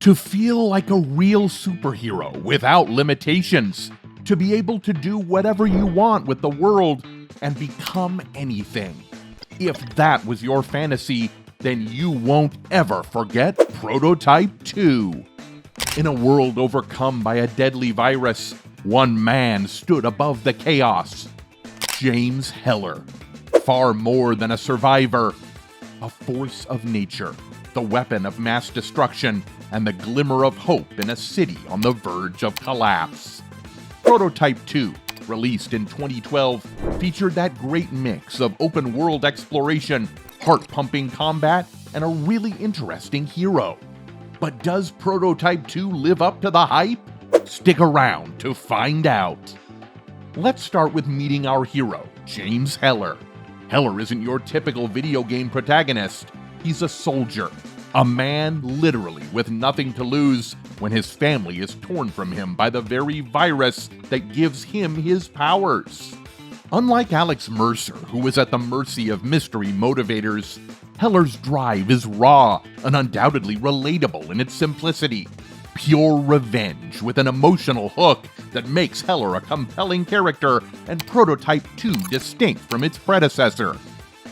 To feel like a real superhero without limitations. To be able to do whatever you want with the world and become anything. If that was your fantasy, then you won't ever forget Prototype 2. In a world overcome by a deadly virus, one man stood above the chaos. James Heller. Far more than a survivor. A force of nature, the weapon of mass destruction, and the glimmer of hope in a city on the verge of collapse. Prototype 2, released in 2012, featured that great mix of open-world exploration, heart-pumping combat, and a really interesting hero. But does Prototype 2 live up to the hype? Stick around to find out. Let's start with meeting our hero, James Heller. Heller isn't your typical video game protagonist. He's a soldier, a man literally with nothing to lose when his family is torn from him by the very virus that gives him his powers. Unlike Alex Mercer, who was at the mercy of mystery motivators, Heller's drive is raw and undoubtedly relatable in its simplicity. Pure revenge with an emotional hook that makes Heller a compelling character and Prototype 2 distinct from its predecessor.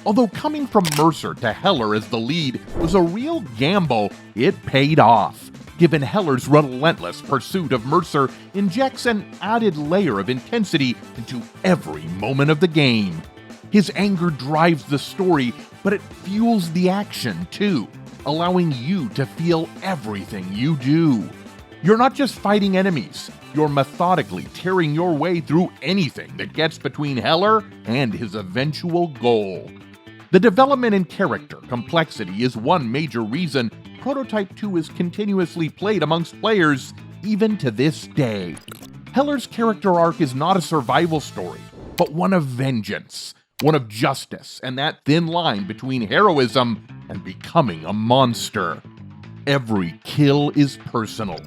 Although coming from Mercer to Heller as the lead was a real gamble, it paid off. Given Heller's relentless pursuit of Mercer injects an added layer of intensity into every moment of the game. His anger drives the story, but it fuels the action too, allowing you to feel everything you do. You're not just fighting enemies, you're methodically tearing your way through anything that gets between Heller and his eventual goal. The development in character complexity is one major reason Prototype 2 is continuously played amongst players even to this day. Heller's character arc is not a survival story, but one of vengeance, one of justice, and that thin line between heroism and becoming a monster. Every kill is personal.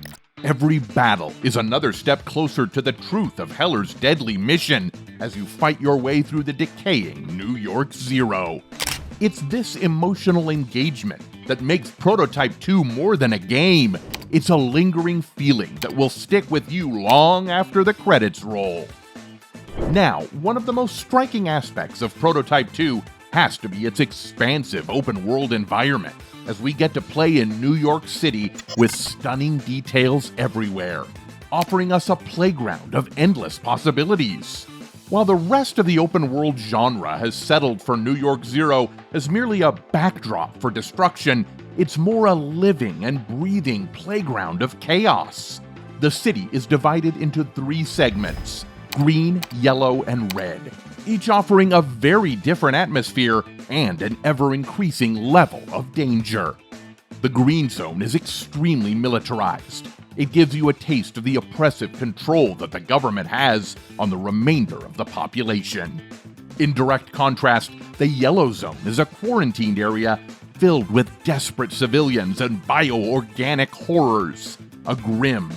Every battle is another step closer to the truth of Heller's deadly mission as you fight your way through the decaying New York Zero. It's this emotional engagement that makes Prototype 2 more than a game. It's a lingering feeling that will stick with you long after the credits roll. Now, one of the most striking aspects of Prototype 2 has to be its expansive open-world environment, as we get to play in New York City with stunning details everywhere, offering us a playground of endless possibilities. While the rest of the open-world genre has settled for New York Zero as merely a backdrop for destruction, it's more a living and breathing playground of chaos. The city is divided into 3 segments: green, yellow, and red, each offering a very different atmosphere and an ever-increasing level of danger. The green zone is extremely militarized. It gives you a taste of the oppressive control that the government has on the remainder of the population. In direct contrast, the yellow zone is a quarantined area filled with desperate civilians and bioorganic horrors. A grim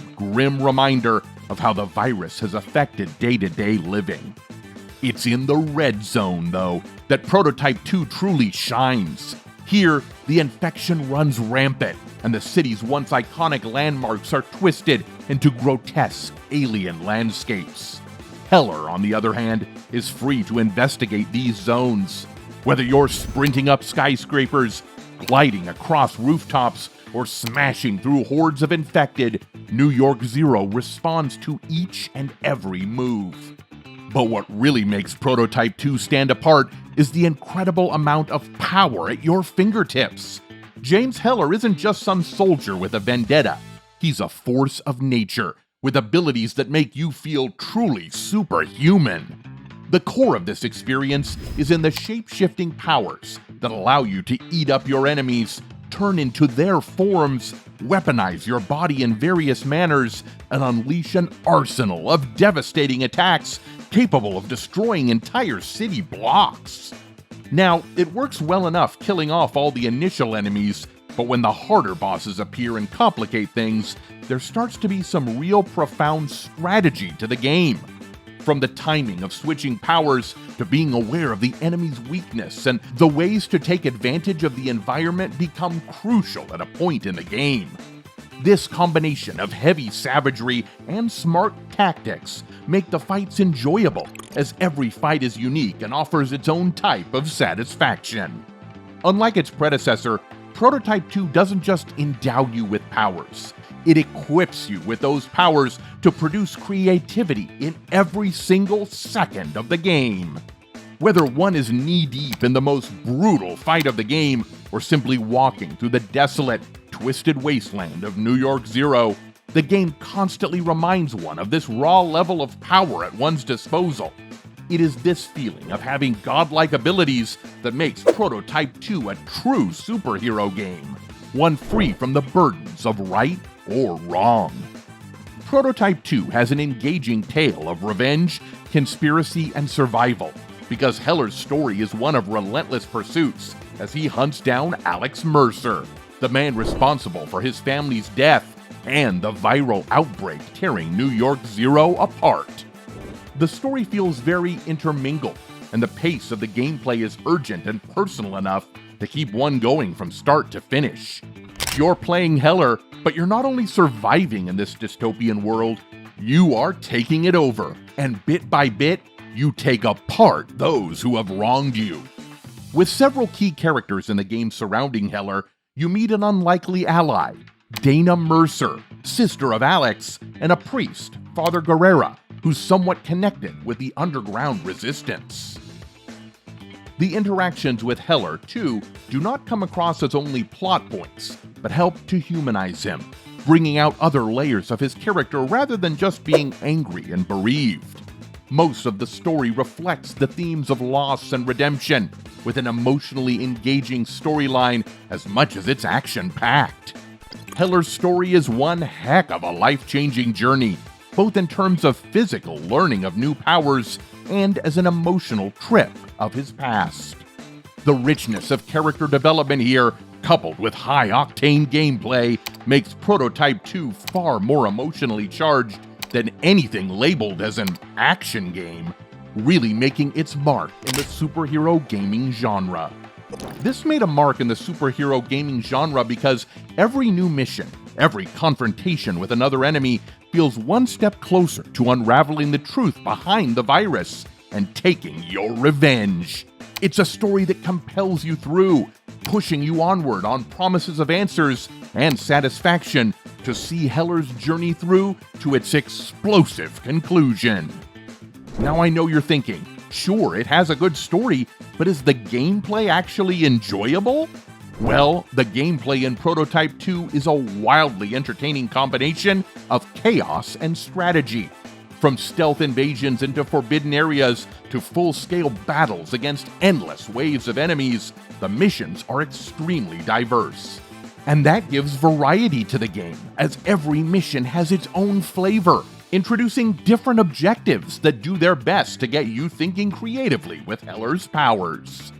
reminder of how the virus has affected day-to-day living. It's in the red zone, though, that Prototype 2 truly shines. Here, the infection runs rampant, and the city's once iconic landmarks are twisted into grotesque alien landscapes. Heller, on the other hand, is free to investigate these zones. Whether you're sprinting up skyscrapers, gliding across rooftops, or smashing through hordes of infected, New York Zero responds to each and every move. But what really makes Prototype 2 stand apart is the incredible amount of power at your fingertips. James Heller isn't just some soldier with a vendetta. He's a force of nature, with abilities that make you feel truly superhuman. The core of this experience is in the shape-shifting powers that allow you to eat up your enemies, turn into their forms, weaponize your body in various manners, and unleash an arsenal of devastating attacks capable of destroying entire city blocks. Now, it works well enough killing off all the initial enemies, but when the harder bosses appear and complicate things, there starts to be some real profound strategy to the game. From the timing of switching powers to being aware of the enemy's weakness, and the ways to take advantage of the environment become crucial at a point in the game. This combination of heavy savagery and smart tactics make the fights enjoyable, as every fight is unique and offers its own type of satisfaction. Unlike its predecessor, Prototype 2 doesn't just endow you with powers. It equips you with those powers to produce creativity in every single second of the game. Whether one is knee-deep in the most brutal fight of the game, or simply walking through the desolate, twisted wasteland of New York Zero, the game constantly reminds one of this raw level of power at one's disposal. It is this feeling of having godlike abilities that makes Prototype 2 a true superhero game, one free from the burdens of right or wrong. Prototype 2 has an engaging tale of revenge, conspiracy, and survival, because Heller's story is one of relentless pursuits as he hunts down Alex Mercer, the man responsible for his family's death and the viral outbreak tearing New York Zero apart. The story feels very intermingled, and the pace of the gameplay is urgent and personal enough to keep one going from start to finish. You're playing Heller, but you're not only surviving in this dystopian world, you are taking it over, and bit by bit, you take apart those who have wronged you. With several key characters in the game surrounding Heller, you meet an unlikely ally, Dana Mercer, sister of Alex, and a priest, Father Guerrera, who's somewhat connected with the underground resistance. The interactions with Heller, too, do not come across as only plot points, but help to humanize him, bringing out other layers of his character rather than just being angry and bereaved. Most of the story reflects the themes of loss and redemption, with an emotionally engaging storyline as much as it's action-packed. Heller's story is one heck of a life-changing journey, both in terms of physical learning of new powers and as an emotional trip of his past. The richness of character development here, coupled with high-octane gameplay, makes Prototype 2 far more emotionally charged than anything labeled as an action game, really making its mark in the superhero gaming genre. This made a mark in the superhero gaming genre because every new mission, every confrontation with another enemy feels one step closer to unraveling the truth behind the virus and taking your revenge. It's a story that compels you through, pushing you onward on promises of answers and satisfaction to see Heller's journey through to its explosive conclusion. Now I know you're thinking, sure, it has a good story, but is the gameplay actually enjoyable? Well, the gameplay in Prototype 2 is a wildly entertaining combination of chaos and strategy. From stealth invasions into forbidden areas to full-scale battles against endless waves of enemies, the missions are extremely diverse. And that gives variety to the game, as every mission has its own flavor, introducing different objectives that do their best to get you thinking creatively with Heller's powers.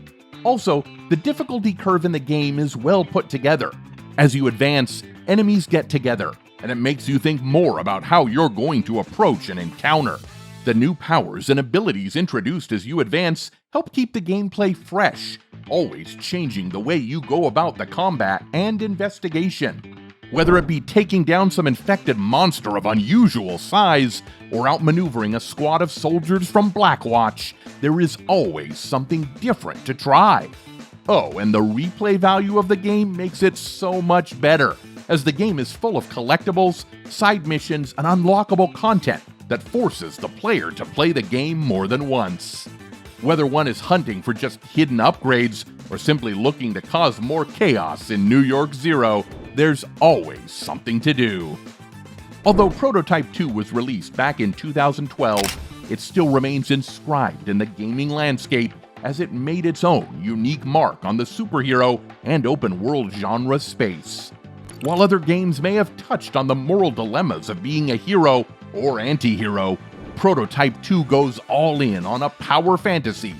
Also, the difficulty curve in the game is well put together. As you advance, enemies get together, and it makes you think more about how you're going to approach an encounter. The new powers and abilities introduced as you advance help keep the gameplay fresh, always changing the way you go about the combat and investigation. Whether it be taking down some infected monster of unusual size, or outmaneuvering a squad of soldiers from Blackwatch, there is always something different to try. Oh, and the replay value of the game makes it so much better, as the game is full of collectibles, side missions, and unlockable content that forces the player to play the game more than once. Whether one is hunting for just hidden upgrades or simply looking to cause more chaos in New York Zero, there's always something to do. Although Prototype 2 was released back in 2012, it still remains inscribed in the gaming landscape as it made its own unique mark on the superhero and open-world genre space. While other games may have touched on the moral dilemmas of being a hero or anti-hero, Prototype 2 goes all in on a power fantasy,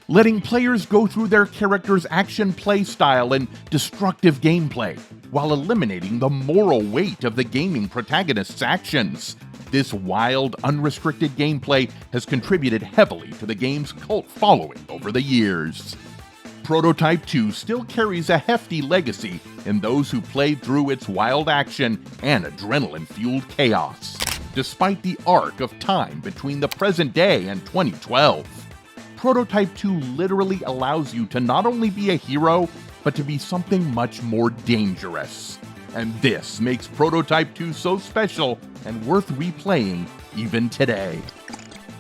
letting players go through their character's action play style and destructive gameplay, while eliminating the moral weight of the gaming protagonist's actions. This wild, unrestricted gameplay has contributed heavily to the game's cult following over the years. Prototype 2 still carries a hefty legacy in those who played through its wild action and adrenaline-fueled chaos, despite the arc of time between the present day and 2012. Prototype 2 literally allows you to not only be a hero, but to be something much more dangerous. And this makes Prototype 2 so special and worth replaying even today.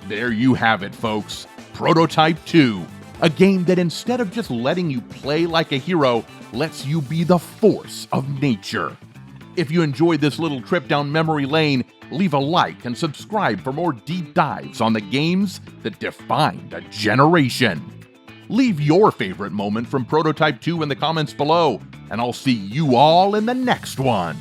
There you have it, folks. Prototype 2, a game that instead of just letting you play like a hero, lets you be the force of nature. If you enjoyed this little trip down memory lane, leave a like and subscribe for more deep dives on the games that defined a generation. Leave your favorite moment from Prototype 2 in the comments below, and I'll see you all in the next one.